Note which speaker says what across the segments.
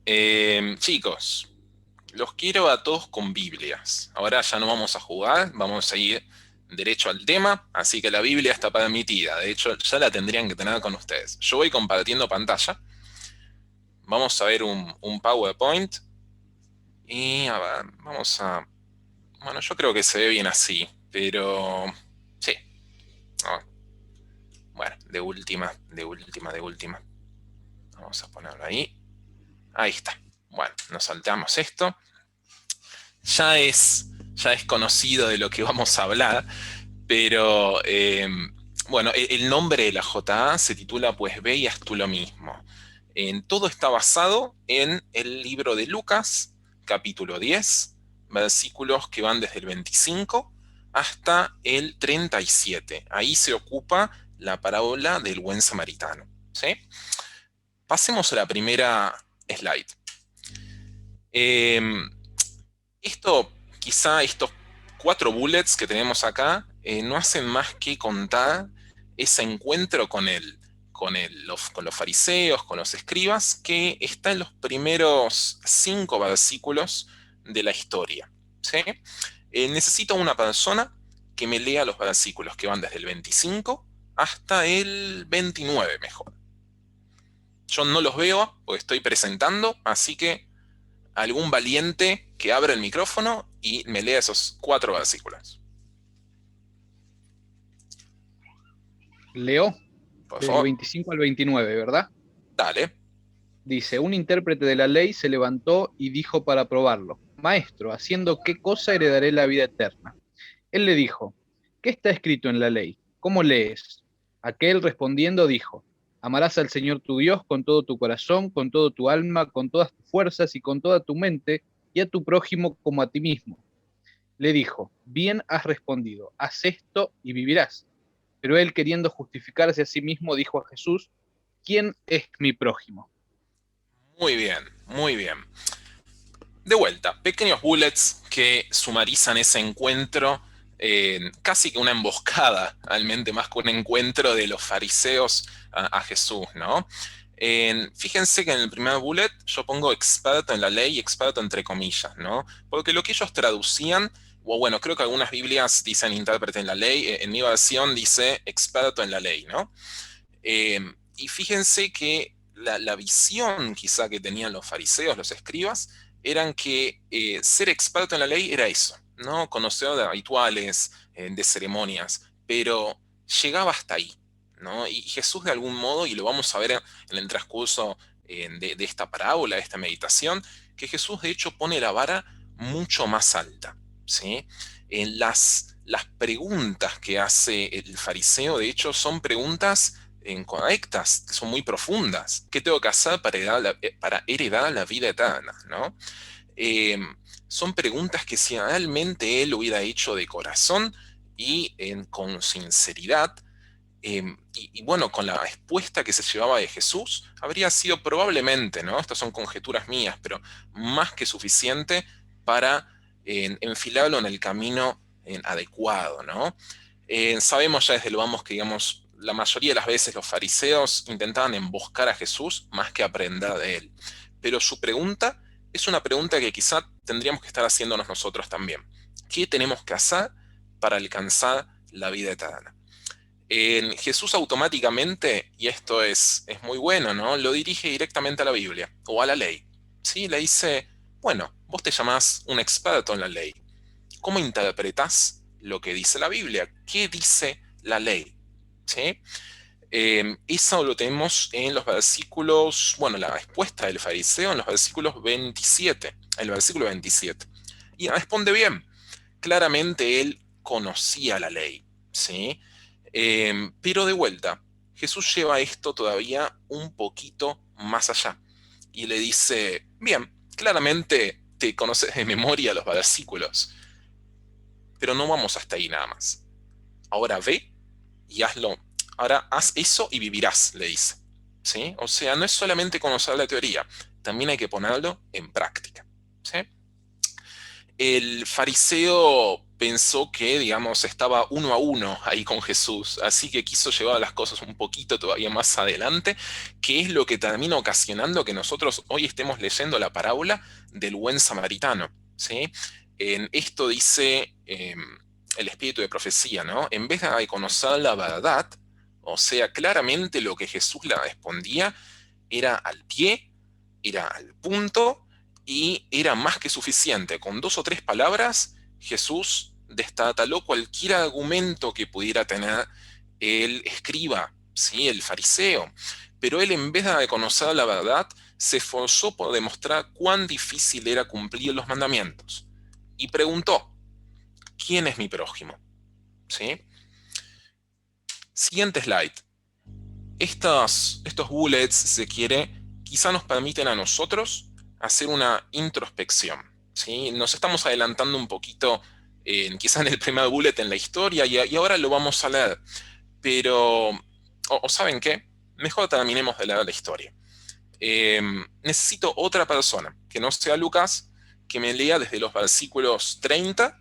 Speaker 1: Chicos, los quiero a todos con Biblias. Ahora ya no vamos a jugar, vamos a ir derecho al tema, así que la Biblia está permitida. De hecho, ya la tendrían que tener con ustedes. Yo voy compartiendo pantalla. Vamos a ver un PowerPoint. Y a ver, vamos a... Bueno, yo creo que se ve bien así, pero... Sí. A ver. Bueno, de última, de última, de última. Vamos a ponerlo ahí. Ahí está. Bueno, nos saltamos esto. Ya es, ya es conocido de lo que vamos a hablar, pero bueno, el nombre de la JA se titula Pues ve y haz tú lo mismo. Todo está basado en el libro de Lucas, capítulo 10, versículos que van desde el 25 hasta el 37. Ahí se ocupa la parábola del buen samaritano. ¿Sí? Pasemos a la primera slide. Eh, Esto, quizá estos cuatro bullets que tenemos acá no hacen más que contar ese encuentro con los fariseos, con los escribas, que está en los primeros 5 versículos de la historia. ¿Sí? Necesito una persona que me lea los versículos que van desde el 25 hasta el 29 mejor. Yo no los veo porque estoy presentando, así que algún valiente que abra el micrófono y me lea esos 4 versículos.
Speaker 2: Leo
Speaker 1: Por
Speaker 2: del
Speaker 1: favor,
Speaker 2: 25 al 29, ¿verdad?
Speaker 1: dale.
Speaker 2: Dice, un intérprete de la ley se levantó y dijo para probarlo, Maestro, ¿haciendo qué cosa heredaré la vida eterna? Él le dijo, ¿qué está escrito en la ley? ¿Cómo lees? Aquel respondiendo dijo, amarás al Señor tu Dios con todo tu corazón, con todo tu alma, con todas tus fuerzas y con toda tu mente, y a tu prójimo como a ti mismo. Le dijo, bien has respondido, haz esto y vivirás. Pero él, queriendo justificarse a sí mismo, dijo a Jesús, ¿quién es mi prójimo?
Speaker 1: Muy bien, muy bien. De vuelta, pequeños bullets que sumarizan ese encuentro, casi que una emboscada, realmente más que un encuentro de los fariseos a Jesús, ¿no? Fíjense que en el primer bullet yo pongo experto en la ley, experto entre comillas, ¿no? Porque lo que ellos traducían, o bueno, creo que algunas Biblias dicen intérprete en la ley, en mi versión dice experto en la ley, ¿no? Y fíjense que la visión quizá que tenían los fariseos, los escribas, eran que ser experto en la ley era eso, ¿no? Conocedor de rituales, de ceremonias, pero llegaba hasta ahí, ¿no? Y Jesús de algún modo, y lo vamos a ver en el transcurso de esta parábola, de esta meditación, que Jesús de hecho pone la vara mucho más alta, ¿sí? Las preguntas que hace el fariseo, de hecho, son preguntas incorrectas, que son muy profundas. ¿Qué tengo que hacer para heredar la vida eterna? ¿No? Eh, Son preguntas que si realmente él hubiera hecho de corazón y con sinceridad, bueno, con la respuesta que se llevaba de Jesús, habría sido probablemente, ¿no? Estas son conjeturas mías, pero más que suficiente para enfilarlo en el camino adecuado, ¿no? Sabemos ya desde lo vamos que, digamos, la mayoría de las veces los fariseos intentaban emboscar a Jesús más que aprender de él. Pero su pregunta es una pregunta que quizá tendríamos que estar haciéndonos nosotros también. ¿Qué tenemos que hacer para alcanzar la vida eterna? Jesús automáticamente, y esto es muy bueno, ¿no? Lo dirige directamente a la Biblia o a la ley. ¿Sí? Le dice, bueno, vos te llamás un experto en la ley. ¿Cómo interpretás lo que dice la Biblia? ¿Qué dice la ley? ¿Sí? Eso lo tenemos en los versículos, bueno, la respuesta del fariseo en los versículos 27, el versículo 27. Y responde bien. Claramente él conocía la ley, ¿sí? Pero de vuelta, Jesús lleva esto todavía un poquito más allá y le dice, bien, claramente te conoces de memoria los versículos, pero no vamos hasta ahí nada más. Ahora ve y hazlo. Ahora haz eso y vivirás, le dice. ¿Sí? O sea, no es solamente conocer la teoría, también hay que ponerlo en práctica. ¿Sí? El fariseo pensó que, digamos, estaba uno a uno ahí con Jesús, así que quiso llevar las cosas un poquito todavía más adelante, que es lo que termina ocasionando que nosotros hoy estemos leyendo la parábola del buen samaritano, ¿sí? En esto dice el espíritu de profecía, ¿no? En vez de conocer la verdad, o sea, claramente lo que Jesús le respondía era al pie, era al punto y era más que suficiente. Con 2 o 3 palabras, Jesús destataló cualquier argumento que pudiera tener el escriba, ¿sí? El fariseo. Pero él, en vez de conocer la verdad, se esforzó por demostrar cuán difícil era cumplir los mandamientos. Y preguntó, ¿quién es mi prójimo? ¿Sí? Siguiente slide. Estos bullets, si se quiere, quizá nos permiten a nosotros hacer una introspección, ¿sí? Nos estamos adelantando un poquito, quizá en el primer bullet en la historia, y ahora lo vamos a leer. Pero, o ¿saben qué? Mejor terminemos de leer la historia. Necesito otra persona, que no sea Lucas, que me lea desde los versículos 30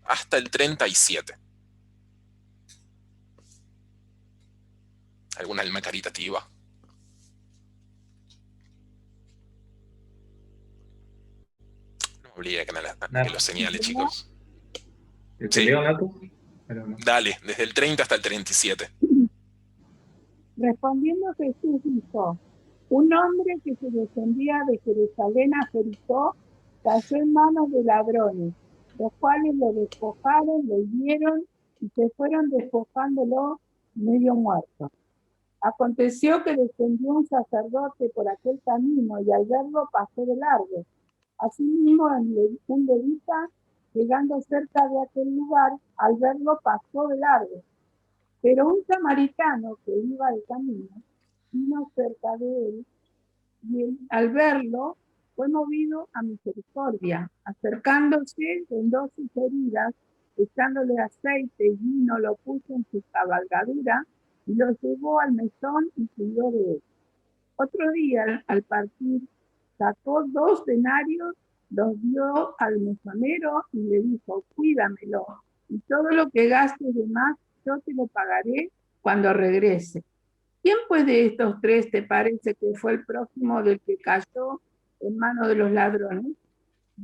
Speaker 1: hasta el 37. ¿Alguna alma caritativa? No me olvide que lo
Speaker 3: Nato.
Speaker 1: señale, chicos.
Speaker 3: Te
Speaker 1: Sí,
Speaker 3: leo, Nato, pero no.
Speaker 1: dale, desde el 30 hasta el 37.
Speaker 4: Respondiendo Jesús dijo, un hombre que se descendía de Jerusalén a Jericó cayó en manos de ladrones, los cuales lo despojaron, lo hirieron y se fueron despojándolo medio muerto. Aconteció que descendió un sacerdote por aquel camino y al verlo pasó de largo. Asimismo, un levita, llegando cerca de aquel lugar, al verlo pasó de largo. Pero un samaritano que iba de camino vino cerca de él y él, al verlo, fue movido a misericordia. Acercándose, vendó sus heridas, echándole aceite y vino, lo puso en su cabalgadura y lo llevó al mesón y cuidó de él. Otro día, al partir, sacó 2 denarios, los dio al mesonero y le dijo, cuídamelo, y todo lo que gastes de más, yo te lo pagaré cuando regrese. ¿Quién pues de estos 3 te parece que fue el prójimo del que cayó en manos de los ladrones?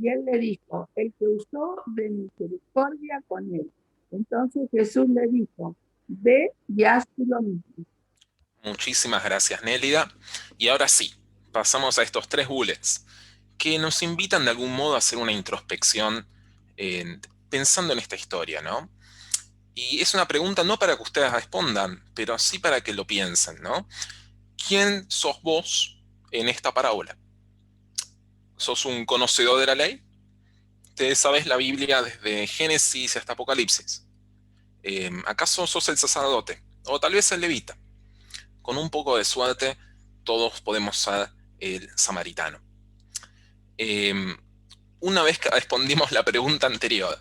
Speaker 4: Y él le dijo, el que usó de misericordia con él. Entonces Jesús le dijo, ve y haz tú lo mismo.
Speaker 1: Muchísimas gracias, Nélida. Y ahora sí, pasamos a estos 3 bullets que nos invitan de algún modo a hacer una introspección pensando en esta historia, ¿no? Y es una pregunta no para que ustedes respondan, pero sí para que lo piensen, ¿no? ¿Quién sos vos en esta parábola? ¿Sos un conocedor de la ley? ¿Te sabes la Biblia desde Génesis hasta Apocalipsis? ¿Acaso sos el sacerdote? O tal vez el levita. Con un poco de suerte, todos podemos ser el samaritano. Una vez que respondimos la pregunta anterior,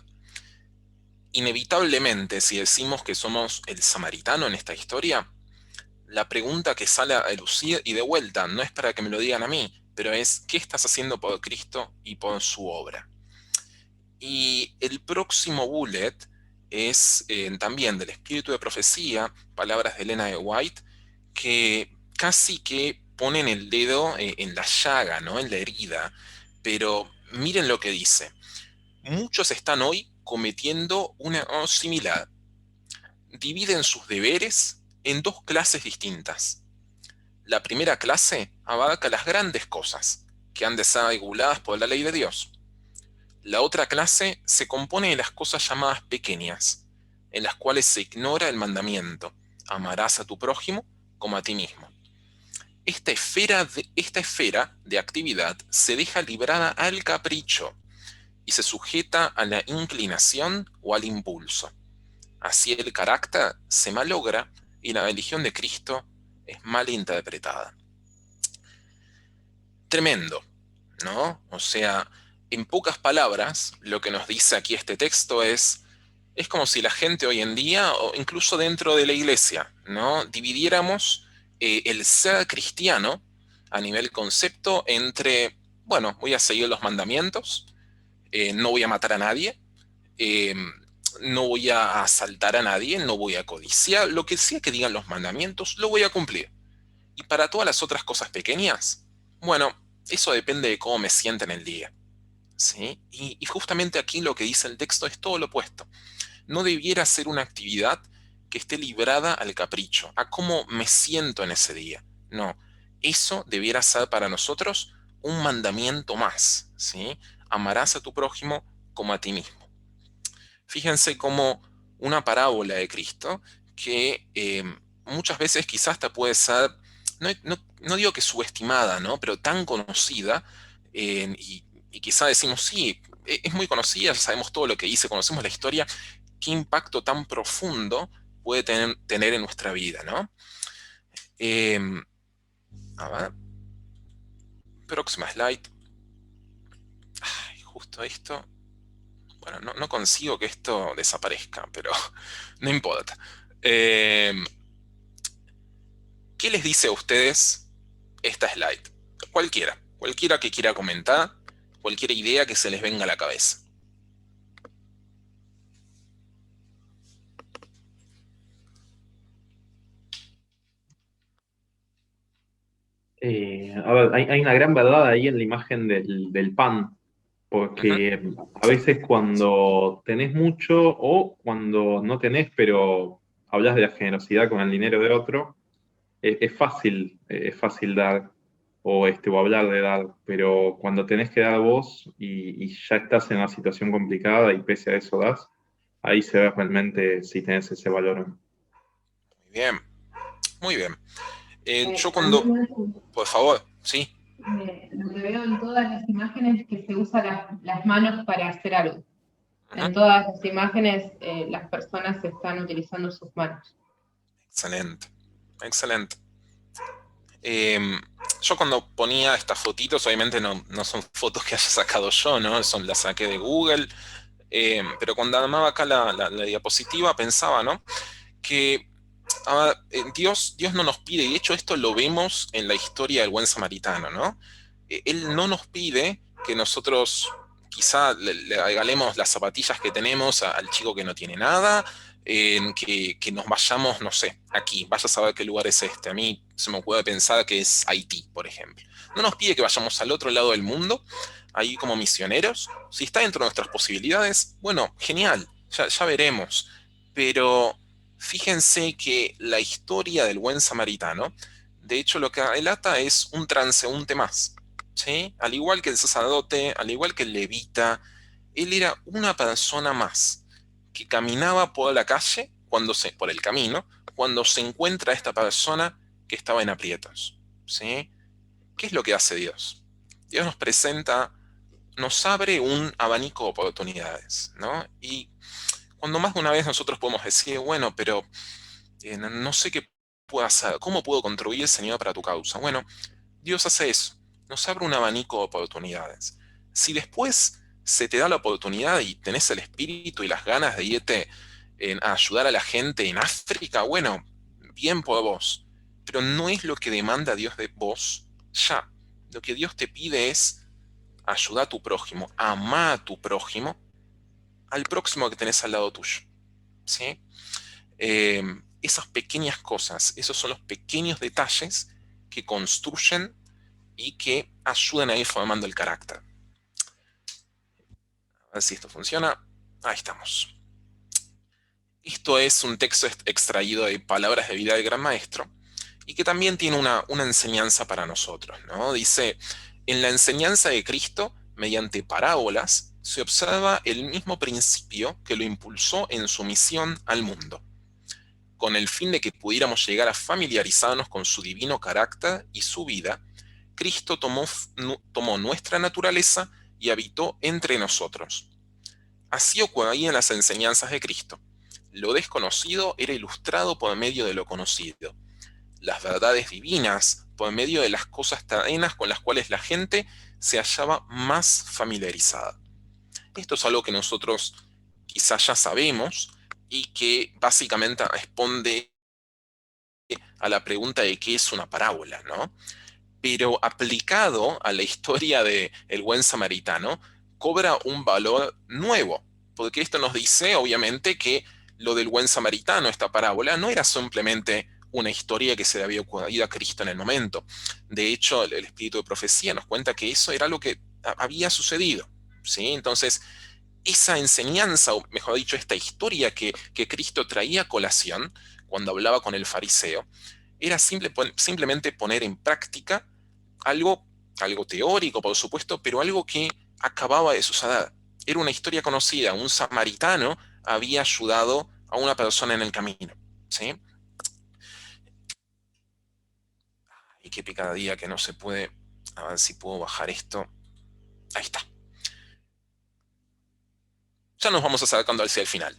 Speaker 1: inevitablemente, si decimos que somos el samaritano en esta historia, la pregunta que sale a lucir, y de vuelta, no es para que me lo digan a mí, pero es, ¿qué estás haciendo por Cristo y por su obra? Y el próximo bullet es también del espíritu de profecía, palabras de Elena de White, que casi que ponen el dedo en la llaga, ¿no? En la herida. Pero miren lo que dice. Muchos están hoy cometiendo un error similar. Dividen sus deberes en 2 clases distintas. La primera clase abarca las grandes cosas, que han de ser reguladas por la ley de Dios. La otra clase se compone de las cosas llamadas pequeñas, en las cuales se ignora el mandamiento, amarás a tu prójimo como a ti mismo. Esta esfera de actividad se deja librada al capricho y se sujeta a la inclinación o al impulso. Así el carácter se malogra y la religión de Cristo es mal interpretada. Tremendo, ¿no? O sea, en pocas palabras, lo que nos dice aquí este texto es como si la gente hoy en día, o incluso dentro de la iglesia, ¿no? Dividiéramos el ser cristiano a nivel concepto entre, bueno, voy a seguir los mandamientos, no voy a matar a nadie, eh, no voy a asaltar a nadie, no voy a codiciar, lo que sea que digan los mandamientos, lo voy a cumplir. Y para todas las otras cosas pequeñas, bueno, eso depende de cómo me sienta en el día. ¿Sí? Y justamente aquí lo que dice el texto es todo lo opuesto. No debiera ser una actividad que esté librada al capricho, a cómo me siento en ese día. No, eso debiera ser para nosotros un mandamiento más, ¿sí? Amarás a tu prójimo como a ti mismo. Fíjense cómo una parábola de Cristo que muchas veces quizás te puede ser, no digo que subestimada, ¿no? Pero tan conocida, y quizá decimos, sí, es muy conocida, ya sabemos todo lo que dice, conocemos la historia, qué impacto tan profundo puede tener en nuestra vida, ¿no? Eh, a ver, próxima slide. Ay, justo esto. Bueno, no consigo que esto desaparezca, pero no importa. ¿Qué les dice a ustedes esta slide? Cualquiera que quiera comentar, cualquier idea que se les venga a la cabeza.
Speaker 5: A ver, hay una gran verdad ahí en la imagen del pan, porque a veces cuando tenés mucho o cuando no tenés, pero hablas de la generosidad con el dinero de otro, es fácil dar o hablar de dar, pero cuando tenés que dar vos y ya estás en una situación complicada y pese a eso das, ahí se ve realmente si tenés ese valor o no.
Speaker 1: Muy bien, muy bien. Yo
Speaker 6: A mí
Speaker 1: por favor, sí.
Speaker 6: lo que veo en todas las imágenes es que se usan las manos para hacer algo. En
Speaker 1: Ujú.
Speaker 6: todas las imágenes las personas están utilizando sus manos.
Speaker 1: Excelente, excelente. Yo cuando ponía estas fotitos, obviamente no son fotos que haya sacado yo, ¿no? Las saqué de Google. Pero cuando armaba acá la diapositiva pensaba, ¿no? Que Dios no nos pide, y de hecho esto lo vemos en la historia del buen samaritano, ¿no? Él no nos pide que nosotros quizá le regalemos las zapatillas que tenemos al chico que no tiene nada, que nos vayamos, no sé, aquí, vaya a saber qué lugar es este. A mí se me puede pensar que es Haití, por ejemplo. No nos pide que vayamos al otro lado del mundo, ahí como misioneros. Si está dentro de nuestras posibilidades, bueno, genial, ya veremos. Pero fíjense que la historia del buen samaritano, de hecho, lo que relata es un transeúnte más, ¿sí? Al igual que el sacerdote, al igual que el levita, él era una persona más que caminaba por la calle, por el camino, cuando se encuentra esta persona que estaba en aprietos, ¿sí? ¿Qué es lo que hace Dios? Dios nos presenta, nos abre un abanico de oportunidades, ¿no? Y cuando más de una vez nosotros podemos decir, bueno, pero no sé qué puedo hacer, ¿cómo puedo contribuir, Señor, para tu causa? Bueno, Dios hace eso, nos abre un abanico de oportunidades. Si después se te da la oportunidad y tenés el espíritu y las ganas de irte a ayudar a la gente en África, bueno, bien por vos, pero no es lo que demanda Dios de vos ya. Lo que Dios te pide es ayudar a tu prójimo, amar a tu prójimo, al próximo que tenés al lado tuyo, ¿sí? Esas pequeñas cosas, esos son los pequeños detalles que construyen y que ayudan a ir formando el carácter. A ver si esto funciona. Ahí estamos. Esto es un texto extraído de Palabras de Vida del Gran Maestro y que también tiene una enseñanza para nosotros, ¿no? Dice, en la enseñanza de Cristo, mediante parábolas, se observa el mismo principio que lo impulsó en su misión al mundo, con el fin de que pudiéramos llegar a familiarizarnos con su divino carácter y su vida. Cristo tomó nuestra naturaleza y habitó entre nosotros. Así ocurría en las enseñanzas de Cristo. Lo desconocido era ilustrado por medio de lo conocido. Las verdades divinas por medio de las cosas terrenas con las cuales la gente se hallaba más familiarizada. Esto es algo que nosotros quizás ya sabemos y que básicamente responde a la pregunta de qué es una parábola, ¿no? Pero aplicado a la historia del buen samaritano, cobra un valor nuevo, Porque esto nos dice, obviamente, que lo del buen samaritano, esta parábola, no era simplemente una historia que se le había ocurrido a Cristo en el momento. De hecho, el espíritu de profecía nos cuenta que eso era lo que había sucedido, ¿sí? Entonces, esa enseñanza, o mejor dicho, esta historia que Cristo traía a colación cuando hablaba con el fariseo, era simplemente poner en práctica algo teórico, por supuesto, pero algo que acababa de suceder. Era una historia conocida, un samaritano había ayudado a una persona en el camino, ¿sí? Y qué picadilla que no se puede. A ver si puedo bajar esto. Ahí está. Ya nos vamos acercando hacia el final.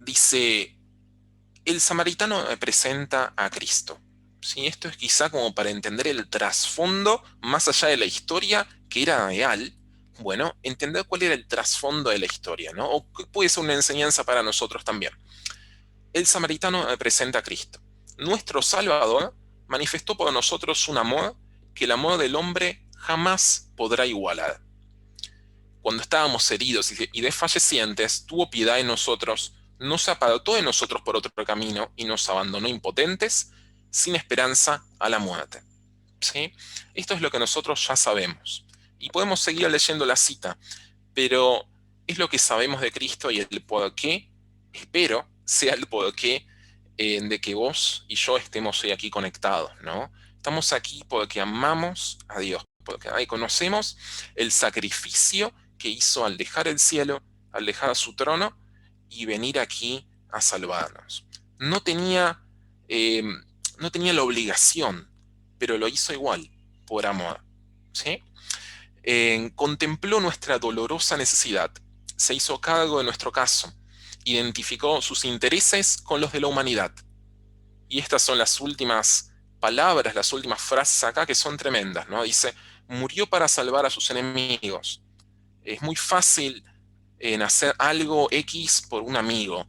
Speaker 1: Dice, el samaritano presenta a Cristo. ¿Sí? Esto es quizá como para entender el trasfondo, más allá de la historia, que era real. Bueno, entender cuál era el trasfondo de la historia, ¿no? O que puede ser una enseñanza para nosotros también. El samaritano presenta a Cristo. Nuestro Salvador manifestó por nosotros un amor que el amor del hombre jamás podrá igualar. Cuando estábamos heridos y desfallecientes, tuvo piedad de nosotros, no se apartó de nosotros por otro camino y nos abandonó impotentes, sin esperanza, a la muerte. ¿Sí? Esto es lo que nosotros ya sabemos. Y podemos seguir leyendo la cita, pero es lo que sabemos de Cristo y el por qué, espero, sea el porqué de que vos y yo estemos hoy aquí conectados, ¿no? Estamos aquí porque amamos a Dios, porque ahí conocemos el sacrificio que hizo al dejar el cielo, al dejar su trono y venir aquí a salvarnos. No tenía, no tenía la obligación, pero lo hizo igual, por amor, ¿sí? Contempló nuestra dolorosa necesidad, se hizo cargo de nuestro caso, identificó sus intereses con los de la humanidad. Y estas son las últimas palabras, las últimas frases acá que son tremendas, ¿no? Dice, murió para salvar a sus enemigos. Es muy fácil hacer algo X por un amigo,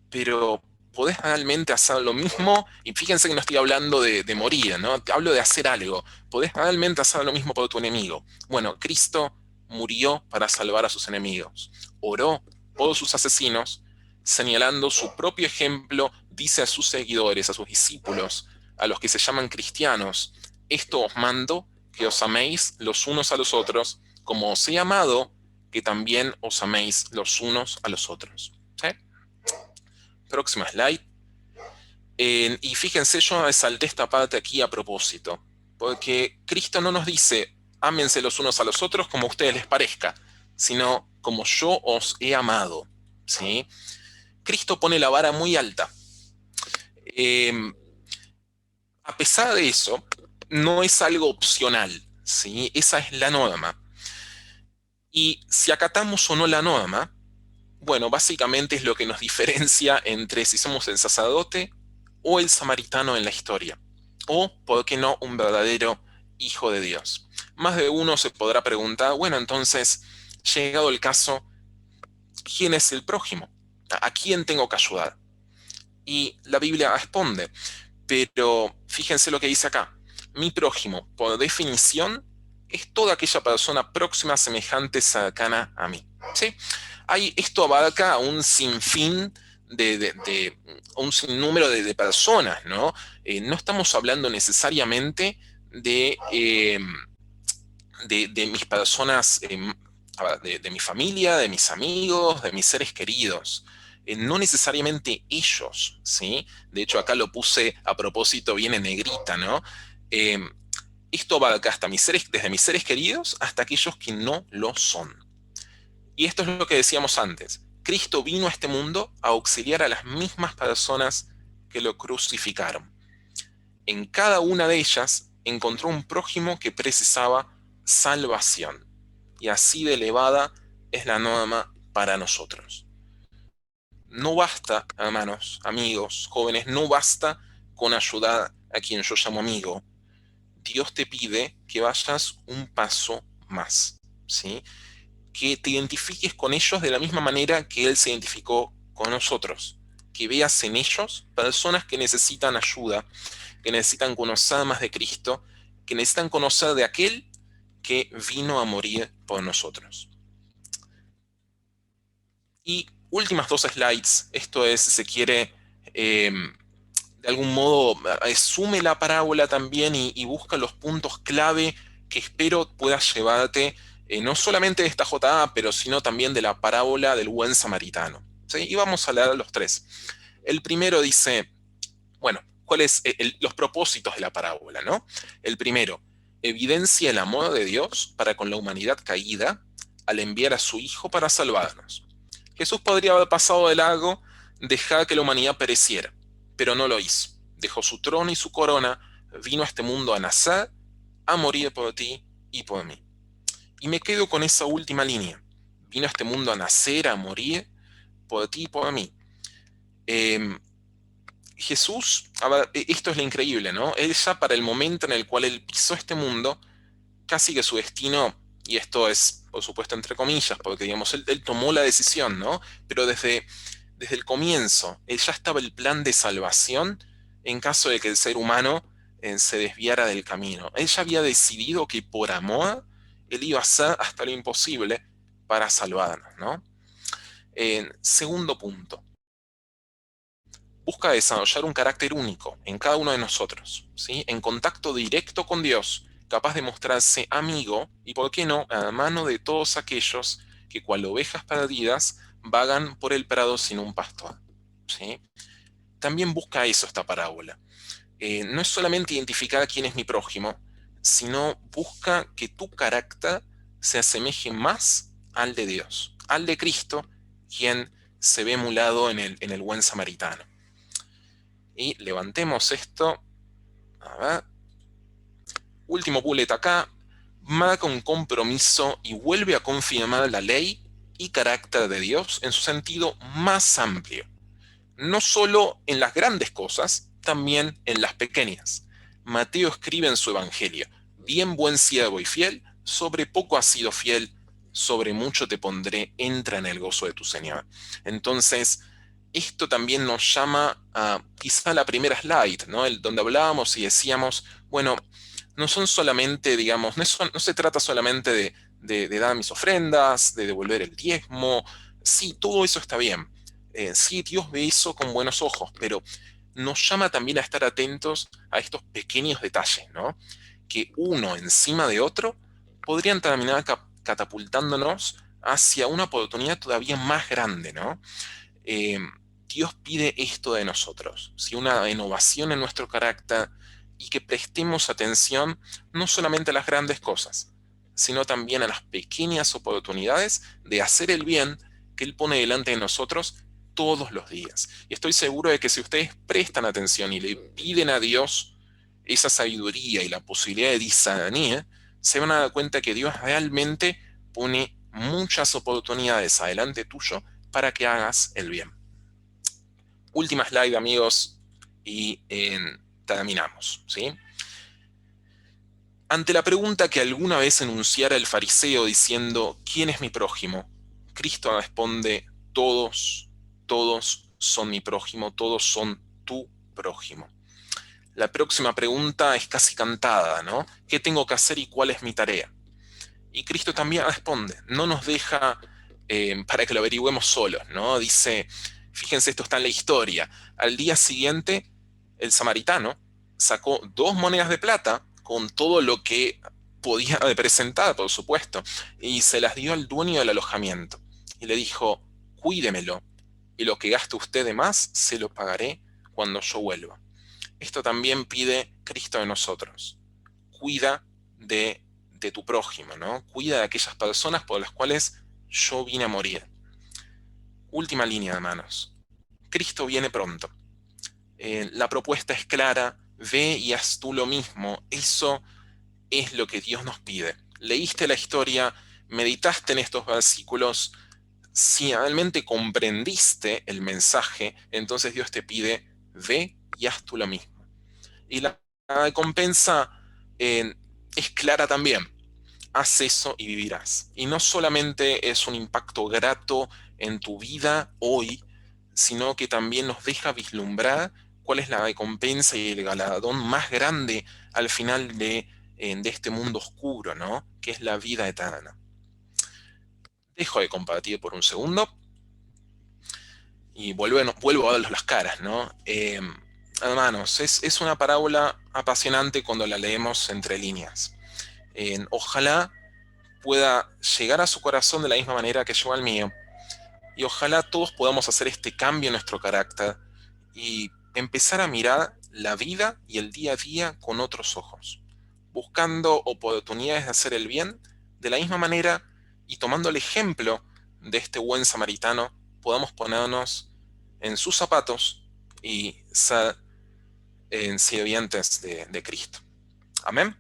Speaker 1: pero podés realmente hacer lo mismo, y fíjense que no estoy hablando de morir, ¿no? Hablo de hacer algo. Podés realmente hacer lo mismo por tu enemigo. Bueno, Cristo murió para salvar a sus enemigos. Oró por sus asesinos, señalando su propio ejemplo, dice a sus seguidores, a sus discípulos, a los que se llaman cristianos, esto os mando, que os améis los unos a los otros, como os he amado, que también os améis los unos a los otros. ¿Sí? Próxima slide. Y fíjense, yo resalté esta parte aquí a propósito, porque Cristo no nos dice, ámense los unos a los otros como a ustedes les parezca, sino como yo os he amado, ¿sí? Cristo pone la vara muy alta. A pesar de eso, no es algo opcional, ¿sí? Esa es la norma. Y si acatamos o no la norma, bueno, básicamente es lo que nos diferencia entre si somos el sacerdote o el samaritano en la historia. O, ¿por qué no, un verdadero hijo de Dios? Más de uno se podrá preguntar, bueno, entonces, llegado el caso, ¿quién es el prójimo? ¿A quién tengo que ayudar? Y la Biblia responde, pero fíjense lo que dice acá. Mi prójimo, por definición, es toda aquella persona próxima, semejante, cercana a mí. ¿Sí? Esto abarca a un sinfín un sinnúmero de personas, ¿no? No estamos hablando necesariamente de mis personas, de mi familia, de mis amigos, de mis seres queridos. No necesariamente ellos, ¿sí? De hecho, acá lo puse a propósito bien en negrita, ¿no? Esto abarca hasta desde mis seres queridos hasta aquellos que no lo son. Y esto es lo que decíamos antes. Cristo vino a este mundo a auxiliar a las mismas personas que lo crucificaron. En cada una de ellas encontró un prójimo que precisaba salvación. Y así de elevada es la norma para nosotros. No basta, hermanos, amigos, jóvenes, no basta con ayudar a quien yo llamo amigo. Dios te pide que vayas un paso más, ¿sí? Que te identifiques con ellos de la misma manera que Él se identificó con nosotros. Que veas en ellos personas que necesitan ayuda, que necesitan conocer más de Cristo, que necesitan conocer de aquel que vino a morir por nosotros. Y últimas 2 slides, esto es, si se quiere, de algún modo, sume la parábola también y busca los puntos clave que espero puedas llevarte, no solamente de esta JA, pero sino también de la parábola del buen samaritano. ¿Sí? Y vamos a leer los 3. El primero dice, bueno, ¿cuáles los propósitos de la parábola, ¿no? El primero, evidencia el amor de Dios para con la humanidad caída al enviar a su Hijo para salvarnos. Jesús podría haber pasado de largo, dejar que la humanidad pereciera, pero no lo hizo. Dejó su trono y su corona, vino a este mundo a nacer, a morir por ti y por mí. Y me quedo con esa última línea. Vino a este mundo a nacer, a morir por ti y por mí. Jesús, a ver, esto es lo increíble, ¿no? Él ya para el momento en el cual él pisó este mundo, casi que su destino, y esto es, por supuesto, entre comillas, porque digamos, él tomó la decisión, ¿no? Pero desde el comienzo, él ya estaba el plan de salvación en caso de que el ser humano se desviara del camino. Él ya había decidido que por amor, él iba a hacer hasta lo imposible para salvarnos, ¿no? Segundo punto. Busca desarrollar un carácter único en cada uno de nosotros, ¿sí? En contacto directo con Dios, capaz de mostrarse amigo y, por qué no, hermano de todos aquellos que, cual ovejas perdidas, vagan por el prado sin un pastor, ¿sí? También busca eso esta parábola. No es solamente identificar quién es mi prójimo, sino busca que tu carácter se asemeje más al de Dios, al de Cristo, quien se ve emulado en el buen samaritano. Y levantemos esto. A ver. Último bullet acá. Marca un compromiso y vuelve a confirmar la ley y carácter de Dios en su sentido más amplio. No solo en las grandes cosas, también en las pequeñas. Mateo escribe en su evangelio: bien buen siervo y fiel, sobre poco has sido fiel, sobre mucho te pondré, entra en el gozo de tu Señor. Entonces, esto también nos llama a quizá la primera slide, ¿no? Donde hablábamos y decíamos, bueno, no son solamente, digamos, no se trata solamente de dar mis ofrendas, de devolver el diezmo. Sí, todo eso está bien. Sí, Dios ve eso con buenos ojos, pero nos llama también a estar atentos a estos pequeños detalles, ¿no? Que uno encima de otro podrían terminar catapultándonos hacia una oportunidad todavía más grande, ¿no? Dios pide esto de nosotros, ¿sí? Una renovación en nuestro carácter y que prestemos atención no solamente a las grandes cosas, sino también a las pequeñas oportunidades de hacer el bien que Él pone delante de nosotros todos los días. Y estoy seguro de que si ustedes prestan atención y le piden a Dios esa sabiduría y la posibilidad de discernir, se van a dar cuenta que Dios realmente pone muchas oportunidades adelante tuyo para que hagas el bien. Última slide, amigos, y terminamos, ¿sí? Ante la pregunta que alguna vez enunciara el fariseo diciendo, ¿quién es mi prójimo?, Cristo responde, todos son mi prójimo, todos son tu prójimo. La próxima pregunta es casi cantada, ¿no? ¿Qué tengo que hacer y cuál es mi tarea? Y Cristo también responde, no nos deja para que lo averigüemos solos, ¿no? Dice, fíjense, esto está en la historia. Al día siguiente, el samaritano sacó 2 monedas de plata con todo lo que podía representar, por supuesto, y se las dio al dueño del alojamiento. Y le dijo, cuídemelo, y lo que gaste usted de más, se lo pagaré cuando yo vuelva. Esto también pide Cristo de nosotros. Cuida de tu prójimo, ¿no? Cuida de aquellas personas por las cuales yo vine a morir. Última línea, hermanos. Cristo viene pronto. La propuesta es clara, ve y haz tú lo mismo. Eso es lo que Dios nos pide. Leíste la historia, meditaste en estos versículos, si realmente comprendiste el mensaje, entonces Dios te pide, ve y haz tú lo mismo. Y la recompensa es clara también. Haz eso y vivirás. Y no solamente es un impacto grato en tu vida hoy, sino que también nos deja vislumbrar cuál es la recompensa y el galardón más grande al final de este mundo oscuro, ¿no? Que es la vida eterna. Dejo de compartir por un segundo y vuelvo a darles las caras, ¿no? Hermanos, es una parábola apasionante cuando la leemos entre líneas. Ojalá pueda llegar a su corazón de la misma manera que llegó al mío, y ojalá todos podamos hacer este cambio en nuestro carácter y empezar a mirar la vida y el día a día con otros ojos, buscando oportunidades de hacer el bien de la misma manera, y tomando el ejemplo de este buen samaritano, podamos ponernos en sus zapatos y ser sirvientes de Cristo. Amén.